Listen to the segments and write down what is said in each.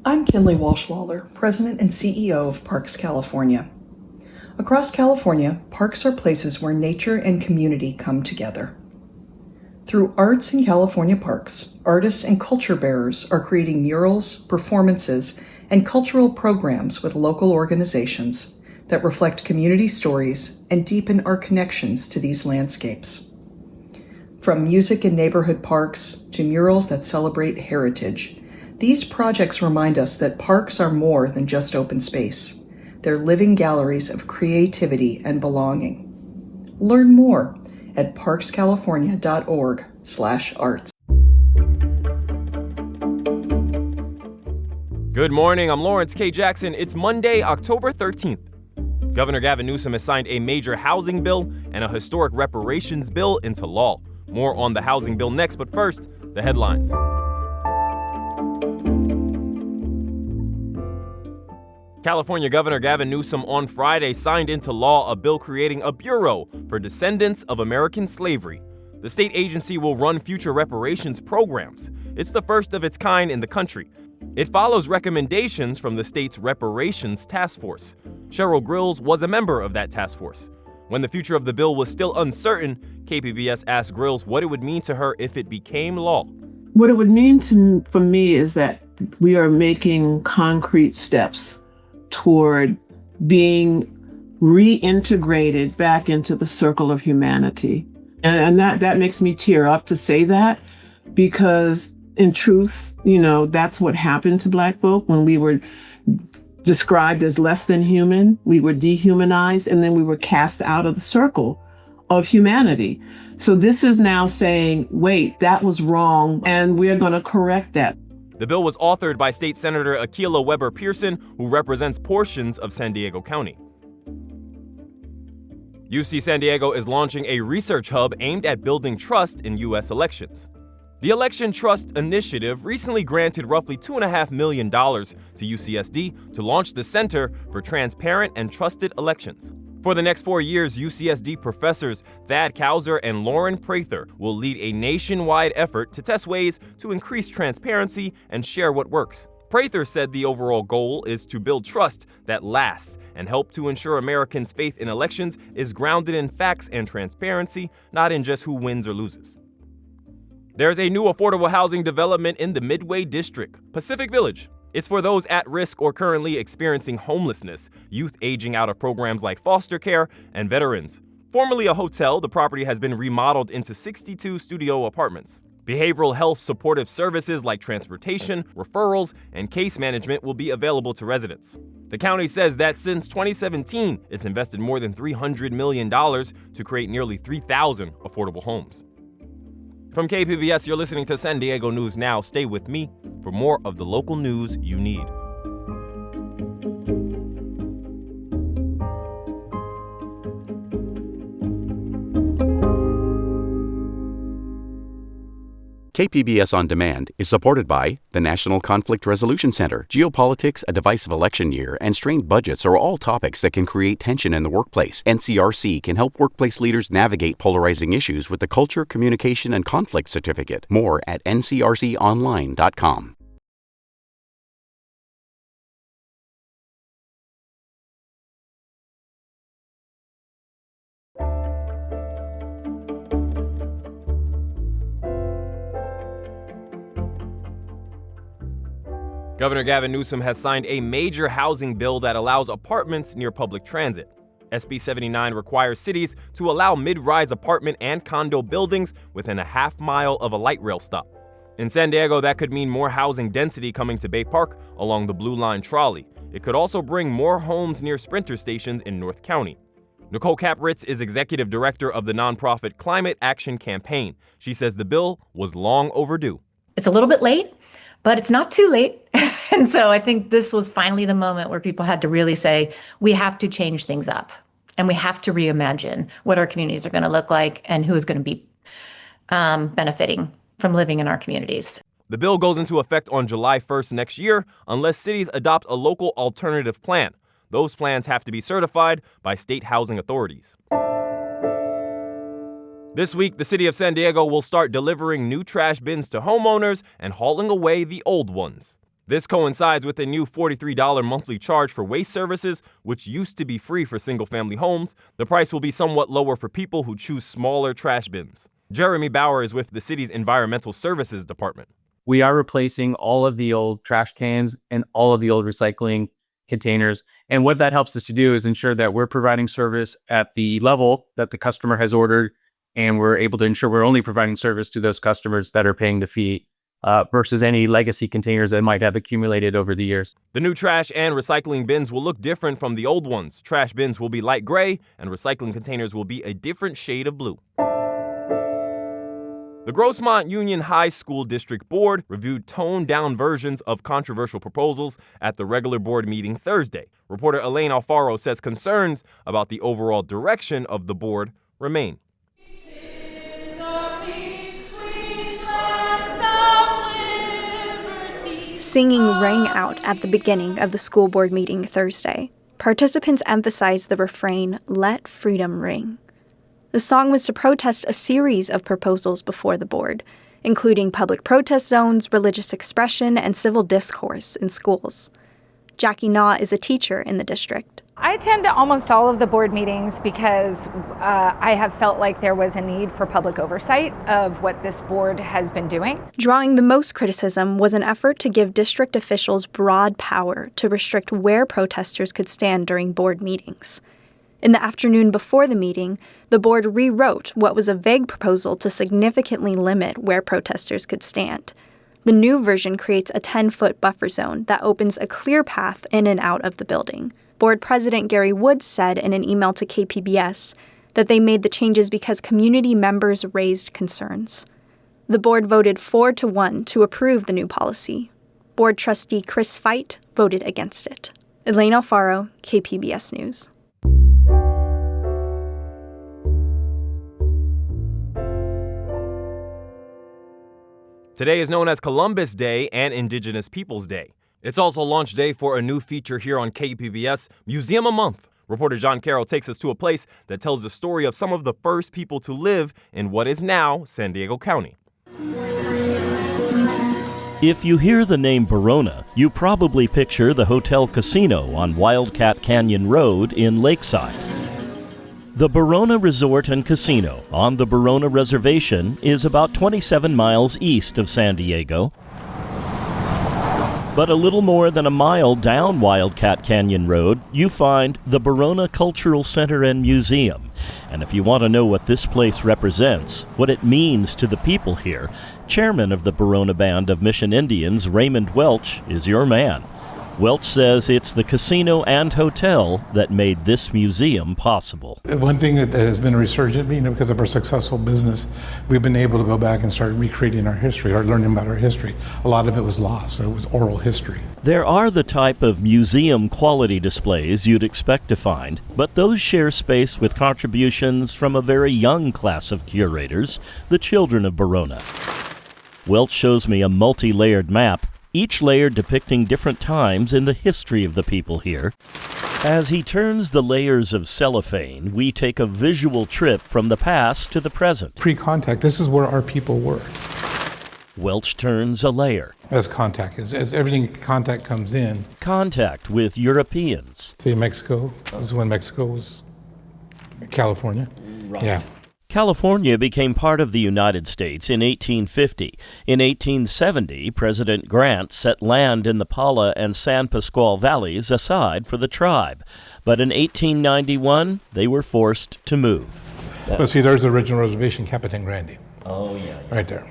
I'm Kinley Walsh-Lawler, President and CEO of Parks California. Across California, parks are places where nature and community come together. Through Arts in California Parks, artists and culture bearers are creating murals, performances, and cultural programs with local organizations that reflect community stories and deepen our connections to these landscapes. From music in neighborhood parks to murals that celebrate heritage, these projects remind us that parks are more than just open space. They're living galleries of creativity and belonging. Learn more at parkscalifornia.org/arts. Good morning, I'm Lawrence K. Jackson. It's Monday, October 13th. Governor Gavin Newsom has signed a major housing bill and a historic reparations bill into law. More on the housing bill next, but first, the headlines. California Governor Gavin Newsom on Friday signed into law a bill creating a bureau for descendants of American slavery. The state agency will run future reparations programs. It's the first of its kind in the country. It follows recommendations from the state's reparations task force. Cheryl Grills was a member of that task force. When the future of the bill was still uncertain, KPBS asked Grills what it would mean to her if it became law. What it would mean for me is that we are making concrete steps toward being reintegrated back into the circle of humanity. And that makes me tear up to say that, because in truth, that's what happened to Black folk when we were described as less than human. We were dehumanized, and then we were cast out of the circle of humanity. So this is now saying, wait, that was wrong, and we're going to correct that. The bill was authored by State Senator Akilah Weber Pearson, who represents portions of San Diego County. UC San Diego is launching a research hub aimed at building trust in U.S. elections. The Election Trust Initiative recently granted roughly $2.5 million to UCSD to launch the Center for Transparent and Trusted Elections. For the next 4 years, UCSD professors Thad Kauser and Lauren Prather will lead a nationwide effort to test ways to increase transparency and share what works. Prather said the overall goal is to build trust that lasts and help to ensure Americans' faith in elections is grounded in facts and transparency, not in just who wins or loses. There's a new affordable housing development in the Midway District, Pacific Village. It's for those at risk or currently experiencing homelessness, youth aging out of programs like foster care, and veterans. Formerly a hotel, the property has been remodeled into 62 studio apartments. Behavioral health supportive services like transportation, referrals, and case management will be available to residents. The county says that since 2017, it's invested more than $300 million to create nearly 3,000 affordable homes. From KPBS, you're listening to San Diego News Now. Stay with me for more of the local news you need. KPBS On Demand is supported by the National Conflict Resolution Center. Geopolitics, a divisive election year, and strained budgets are all topics that can create tension in the workplace. NCRC can help workplace leaders navigate polarizing issues with the Culture, Communication, and Conflict Certificate. More at ncrconline.com. Governor Gavin Newsom has signed a major housing bill that allows apartments near public transit. SB 79 requires cities to allow mid-rise apartment and condo buildings within a half-mile of a light rail stop. In San Diego, that could mean more housing density coming to Bay Park along the Blue Line trolley. It could also bring more homes near Sprinter stations in North County. Nicole Capritz is executive director of the nonprofit Climate Action Campaign. She says the bill was long overdue. It's a little bit late, but it's not too late. And so I think this was finally the moment where people had to really say, we have to change things up and we have to reimagine what our communities are going to look like and who is going to be benefiting from living in our communities. The bill goes into effect on July 1st next year unless cities adopt a local alternative plan. Those plans have to be certified by state housing authorities. This week, the city of San Diego will start delivering new trash bins to homeowners and hauling away the old ones. This coincides with a new $43 monthly charge for waste services, which used to be free for single-family homes. The price will be somewhat lower for people who choose smaller trash bins. Jeremy Bauer is with the city's Environmental Services Department. We are replacing all of the old trash cans and all of the old recycling containers. And what that helps us to do is ensure that we're providing service at the level that the customer has ordered, and we're able to ensure we're only providing service to those customers that are paying the fee versus any legacy containers that might have accumulated over the years. The new trash and recycling bins will look different from the old ones. Trash bins will be light gray, and recycling containers will be a different shade of blue. The Grossmont Union High School District Board reviewed toned-down versions of controversial proposals at the regular board meeting Thursday. Reporter Elaine Alfaro says concerns about the overall direction of the board remain. Singing rang out at the beginning of the school board meeting Thursday. Participants emphasized the refrain, "Let freedom ring." The song was to protest a series of proposals before the board, including public protest zones, religious expression, and civil discourse in schools. Jackie Naw is a teacher in the district. I attend almost all of the board meetings because I have felt like there was a need for public oversight of what this board has been doing. Drawing the most criticism was an effort to give district officials broad power to restrict where protesters could stand during board meetings. In the afternoon before the meeting, the board rewrote what was a vague proposal to significantly limit where protesters could stand. The new version creates a 10-foot buffer zone that opens a clear path in and out of the building. Board President Gary Woods said in an email to KPBS that they made the changes because community members raised concerns. The board voted 4-1 to approve the new policy. Board trustee Chris Feit voted against it. Elaine Alfaro, KPBS News. Today is known as Columbus Day and Indigenous Peoples Day. It's also launch day for a new feature here on KPBS, Museum a Month. Reporter John Carroll takes us to a place that tells the story of some of the first people to live in what is now San Diego County. If you hear the name Barona, you probably picture the Hotel Casino on Wildcat Canyon Road in Lakeside. The Barona Resort and Casino on the Barona Reservation is about 27 miles east of San Diego. But a little more than a mile down Wildcat Canyon Road, you find the Barona Cultural Center and Museum. And if you want to know what this place represents, what it means to the people here, Chairman of the Barona Band of Mission Indians, Raymond Welch, is your man. Welch says it's the casino and hotel that made this museum possible. One thing that has been resurgent, because of our successful business, we've been able to go back and start recreating our history, or learning about our history. A lot of it was lost, so it was oral history. There are the type of museum quality displays you'd expect to find, but those share space with contributions from a very young class of curators, the children of Barona. Welch shows me a multi-layered map, each layer depicting different times in the history of the people here. As he turns the layers of cellophane, we take a visual trip from the past to the present. Pre-contact, this is where our people were. Welch turns a layer. As contact is, as everything contact comes in. Contact with Europeans. See, Mexico, this is when Mexico was California. Right. Yeah. California became part of the United States in 1850. In 1870, President Grant set land in the Pala and San Pasqual valleys aside for the tribe. But in 1891, they were forced to move. But see, there's the original reservation, Capitan Grande. Oh, yeah. Right there.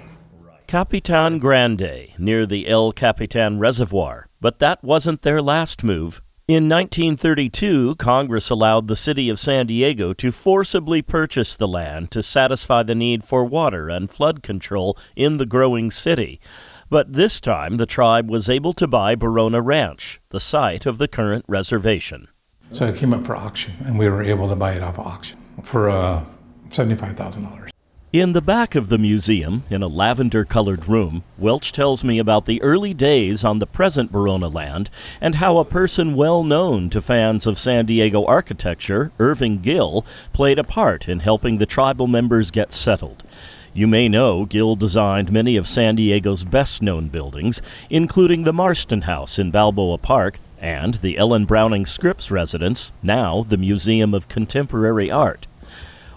Capitan Grande, near the El Capitan Reservoir. But that wasn't their last move. In 1932, Congress allowed the city of San Diego to forcibly purchase the land to satisfy the need for water and flood control in the growing city. But this time, the tribe was able to buy Barona Ranch, the site of the current reservation. So it came up for auction, and we were able to buy it off of auction for $75,000. In the back of the museum, in a lavender-colored room, Welch tells me about the early days on the present Barona land and how a person well known to fans of San Diego architecture, Irving Gill, played a part in helping the tribal members get settled. You may know Gill designed many of San Diego's best-known buildings, including the Marston House in Balboa Park and the Ellen Browning Scripps residence, now the Museum of Contemporary Art.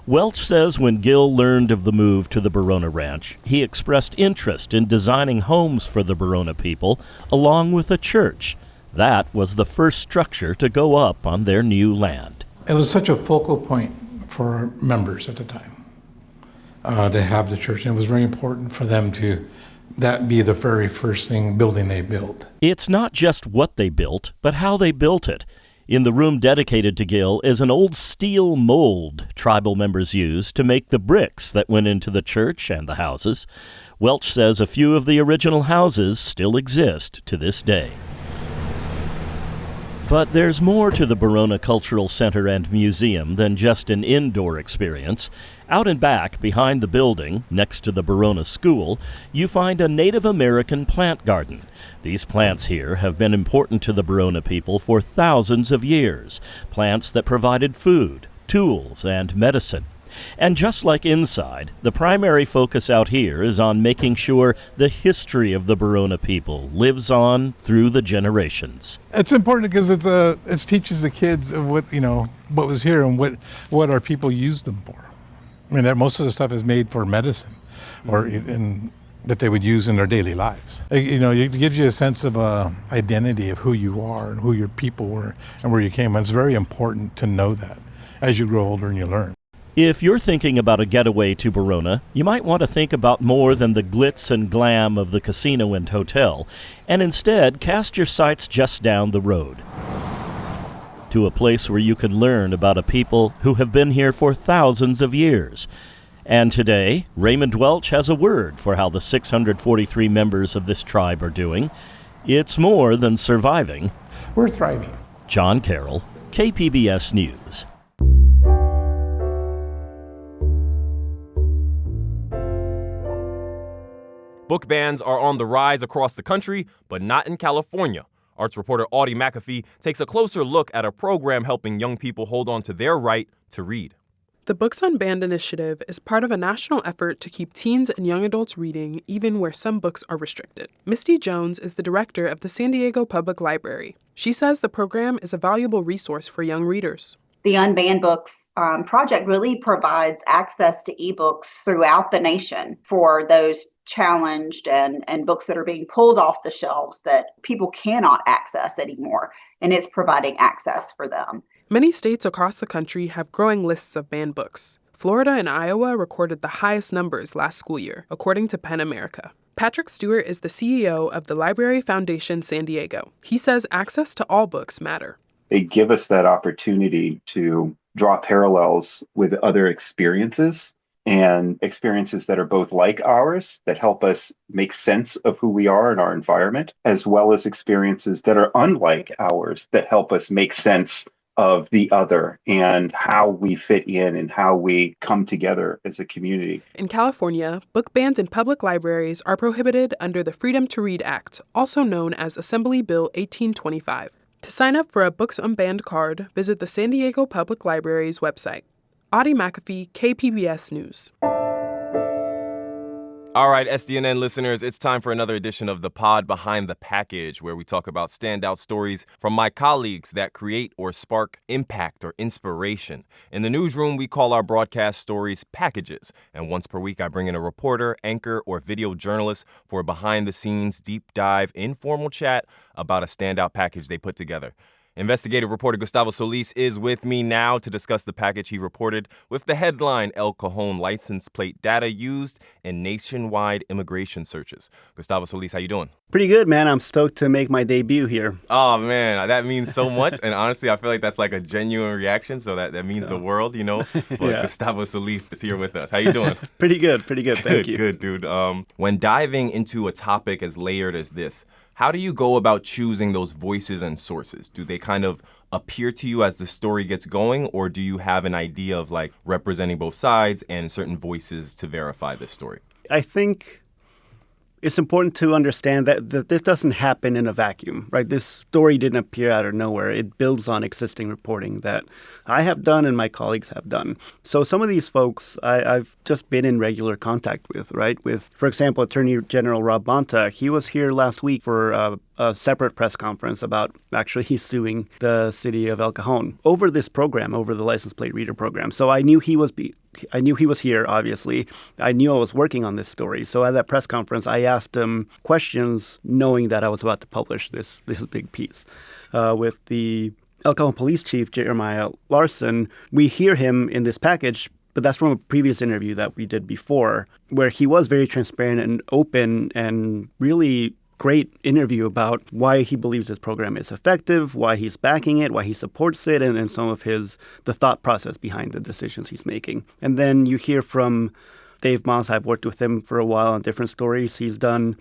Welch says when Gill learned of the move to the Barona Ranch, he expressed interest in designing homes for the Barona people, along with a church. That was the first structure to go up on their new land. It was such a focal point for our members at the time. They have the church, and it was very important for them to that be the very first building they built. It's not just what they built, but how they built it. In the room dedicated to Gill is an old steel mold tribal members used to make the bricks that went into the church and the houses. Welch says a few of the original houses still exist to this day. But there's more to the Barona Cultural Center and Museum than just an indoor experience. Out and back, behind the building, next to the Barona School, you find a Native American plant garden. These plants here have been important to the Barona people for thousands of years. Plants that provided food, tools, and medicine. And just like inside, the primary focus out here is on making sure the history of the Barona people lives on through the generations. It's important because it teaches the kids of what was here and what our people used them for. I mean, most of the stuff is made for medicine, or that they would use in their daily lives. It gives you a sense of identity of who you are and who your people were and where you came. And it's very important to know that as you grow older and you learn. If you're thinking about a getaway to Barona, you might want to think about more than the glitz and glam of the casino and hotel, and instead cast your sights just down the road to a place where you can learn about a people who have been here for thousands of years. And today, Raymond Welch has a word for how the 643 members of this tribe are doing. It's more than surviving. We're thriving. John Carroll, KPBS News. Book bans are on the rise across the country, but not in California. Arts reporter Audie McAfee takes a closer look at a program helping young people hold on to their right to read. The Books Unbanned Initiative is part of a national effort to keep teens and young adults reading even where some books are restricted. Misty Jones is the director of the San Diego Public Library. She says the program is a valuable resource for young readers. The Unbanned Books project really provides access to ebooks throughout the nation for those challenged and books that are being pulled off the shelves that people cannot access anymore, and it's providing access for them. Many states across the country have growing lists of banned books. Florida and Iowa recorded the highest numbers last school year, according to PEN America. Patrick Stewart is the CEO of the Library Foundation San Diego. He says access to all books matter. They give us that opportunity to draw parallels with other experiences, and experiences that are both like ours, that help us make sense of who we are in our environment, as well as experiences that are unlike ours, that help us make sense of the other and how we fit in and how we come together as a community. In California, book bans in public libraries are prohibited under the Freedom to Read Act, also known as Assembly Bill 1825. To sign up for a Books Unbanned card, visit the San Diego Public Library's website. Audie McAfee, KPBS News. All right, SDNN listeners, it's time for another edition of the Pod Behind the Package, where we talk about standout stories from my colleagues that create or spark impact or inspiration. In the newsroom, we call our broadcast stories packages, and once per week I bring in a reporter, anchor, or video journalist for a behind-the-scenes, deep dive, informal chat about a standout package they put together. Investigative reporter Gustavo Solis is with me now to discuss the package he reported with the headline El Cajon license plate data used in nationwide immigration searches. Gustavo Solis, how you doing? Pretty good, man. I'm stoked to make my debut here. Oh, man, that means so much. And honestly, I feel like that's like a genuine reaction, so that means the world, you know? But Gustavo Solis is here with us. How you doing? Pretty good. Thank you. Good, dude. When diving into a topic as layered as this, how do you go about choosing those voices and sources? Do they kind of appear to you as the story gets going, or do you have an idea of like representing both sides and certain voices to verify this story? I think it's important to understand that this doesn't happen in a vacuum, right? This story didn't appear out of nowhere. It builds on existing reporting that I have done and my colleagues have done. So some of these folks I've just been in regular contact with, right? With, for example, Attorney General Rob Bonta. He was here last week for a separate press conference about actually he's suing the city of El Cajon over this program, over the license plate reader program. So I knew he was here, obviously. I knew I was working on this story. So at that press conference, I asked him questions knowing that I was about to publish this big piece. With the El Cajon Police Chief, Jeremiah Larson, we hear him in this package, but that's from a previous interview that we did before, where he was very transparent and open and really great interview about why he believes this program is effective, why he's backing it, why he supports it, and some of the thought process behind the decisions he's making. And then you hear from Dave Moss. I've worked with him for a while on different stories. He's done,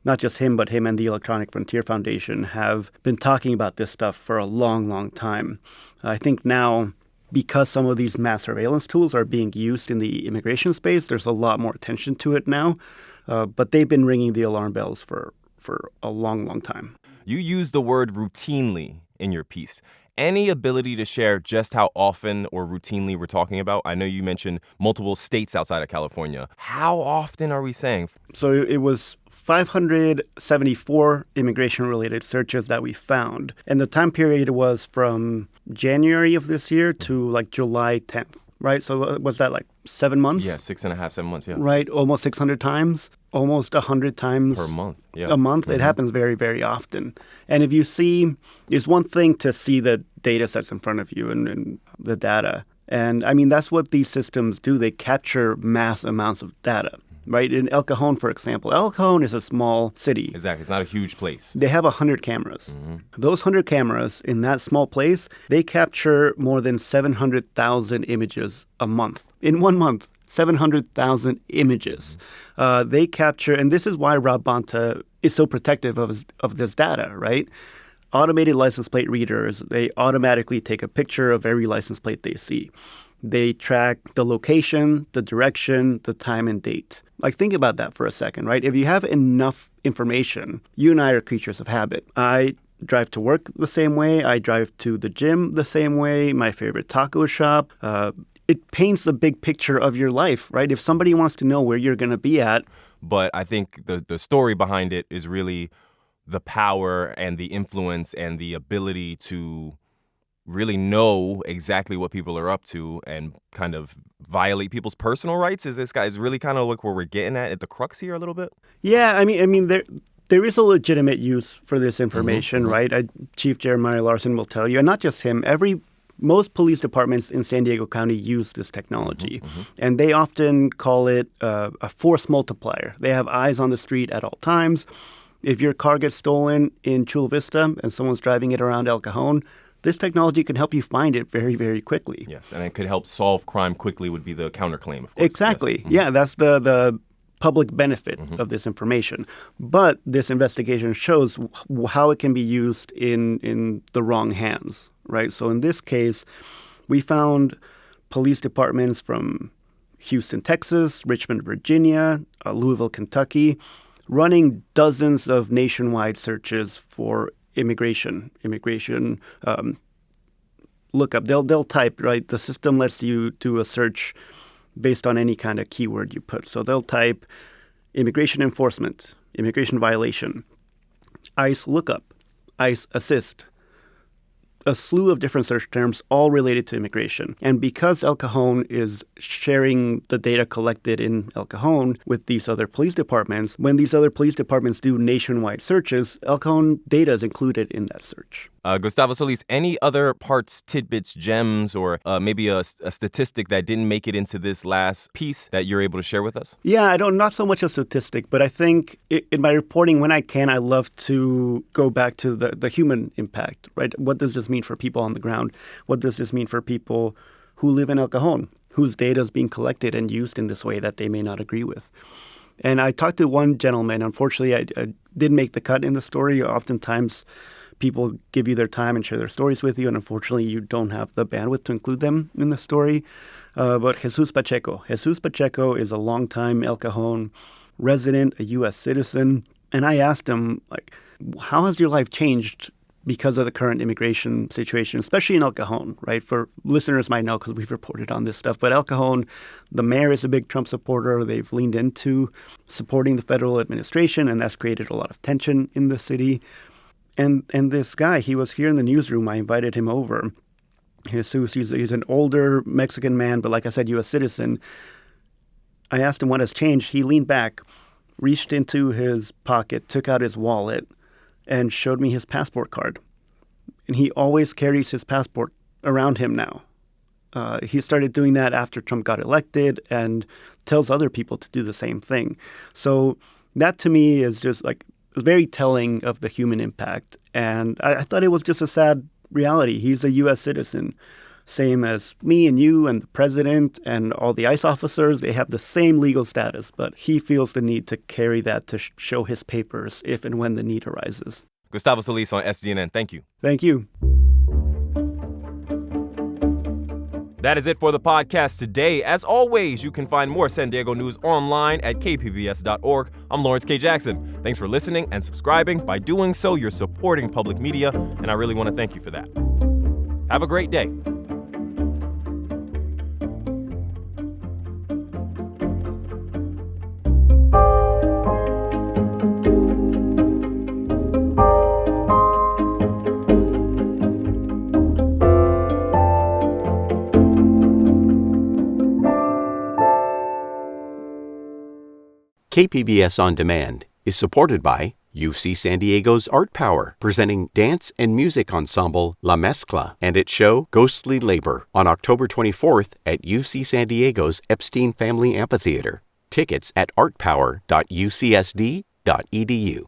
not just him, but him and the Electronic Frontier Foundation have been talking about this stuff for a long, long time. I think now, because some of these mass surveillance tools are being used in the immigration space, there's a lot more attention to it now. But they've been ringing the alarm bells for a long, long time. You use the word routinely in your piece. Any ability to share just how often or routinely we're talking about? I know you mentioned multiple states outside of California. How often are we saying? So it was 574 immigration-related searches that we found. And the time period was from January of this year to like July 10th, right? So was that like 7 months? Yeah, 6.5, 7 months, yeah. Right, almost 600 times, almost 100 times. Per month, yeah. A month. It happens very, very often. And if you see, it's one thing to see the data sets in front of you and the data. And I mean, that's what these systems do. They capture mass amounts of data. Right? In El Cajon, for example, El Cajon is a small city. Exactly. It's not a huge place. They have 100 cameras. Those 100 cameras in that small place, they capture more than 700,000 images a month. In 1 month, 700,000 images. They capture, and this is why Rob Bonta is so protective of this data, right? Automated license plate readers, they automatically take a picture of every license plate they see. They track the location, the direction, the time and date. Like, think about that for a second, right? If you have enough information, you and I are creatures of habit. I drive to work the same way. I drive to the gym the same way. My favorite taco shop. It paints a big picture of your life, right? If somebody wants to know where you're going to be at. But I think the story behind it is really the power and the influence and the ability to really know exactly what people are up to and kind of violate people's personal rights. Is this guys really kind of like where we're getting at the crux here a little bit? Yeah, I mean there is a legitimate use for this information, right? Chief Jeremiah Larson will tell you, and not just him, most police departments in San Diego County use this technology, and they often call it a force multiplier. They have eyes on the street at all times. If your car gets stolen in Chula Vista and someone's driving it around El Cajon, this technology can help you find it very, very quickly. Yes, and it could help solve crime quickly would be the counterclaim, of course. Exactly. Yes. Yeah, that's the public benefit of this information. But this investigation shows how it can be used in the wrong hands, right? So in this case, we found police departments from Houston, Texas, Richmond, Virginia, Louisville, Kentucky, running dozens of nationwide searches for immigration lookup. They'll type, right? The system lets you do a search based on any kind of keyword you put. So they'll type immigration enforcement, immigration violation, ICE lookup, ICE assist, a slew of different search terms, all related to immigration. And because El Cajon is sharing the data collected in El Cajon with these other police departments, when these other police departments do nationwide searches, El Cajon data is included in that search. Gustavo Solis, any other parts, tidbits, gems, or maybe a statistic that didn't make it into this last piece that you're able to share with us? Yeah, not so much a statistic, but I think in my reporting, when I can, I love to go back to the human impact, right? What does this mean for people on the ground? What does this mean for people who live in El Cajon, whose data is being collected and used in this way that they may not agree with? And I talked to one gentleman. Unfortunately, I didn't make the cut in the story. Oftentimes, people give you their time and share their stories with you, and unfortunately, you don't have the bandwidth to include them in the story. But Jesus Pacheco is a longtime El Cajon resident, a U.S. citizen. And I asked him, like, how has your life changed because of the current immigration situation, especially in El Cajon, right? For listeners might know because we've reported on this stuff. But El Cajon, the mayor is a big Trump supporter. They've leaned into supporting the federal administration, and that's created a lot of tension in the city. And this guy, he was here in the newsroom. I invited him over. He's an older Mexican man, but like I said, U.S. citizen. I asked him what has changed. He leaned back, reached into his pocket, took out his wallet, and showed me his passport card. And he always carries his passport around him now. He started doing that after Trump got elected and tells other people to do the same thing. So that to me is just like very telling of the human impact. And I thought it was just a sad reality. He's a U.S. citizen, same as me and you and the president and all the ICE officers. They have the same legal status, but he feels the need to carry that to show his papers if and when the need arises. Gustavo Solis on SDNN. Thank you. Thank you. That is it for the podcast today. As always, you can find more San Diego news online at kpbs.org. I'm Lawrence K. Jackson. Thanks for listening and subscribing. By doing so, you're supporting public media, and I really want to thank you for that. Have a great day. KPBS On Demand is supported by UC San Diego's Art Power, presenting dance and music ensemble La Mezcla and its show Ghostly Labor on October 24th at UC San Diego's Epstein Family Amphitheater. Tickets at artpower.ucsd.edu.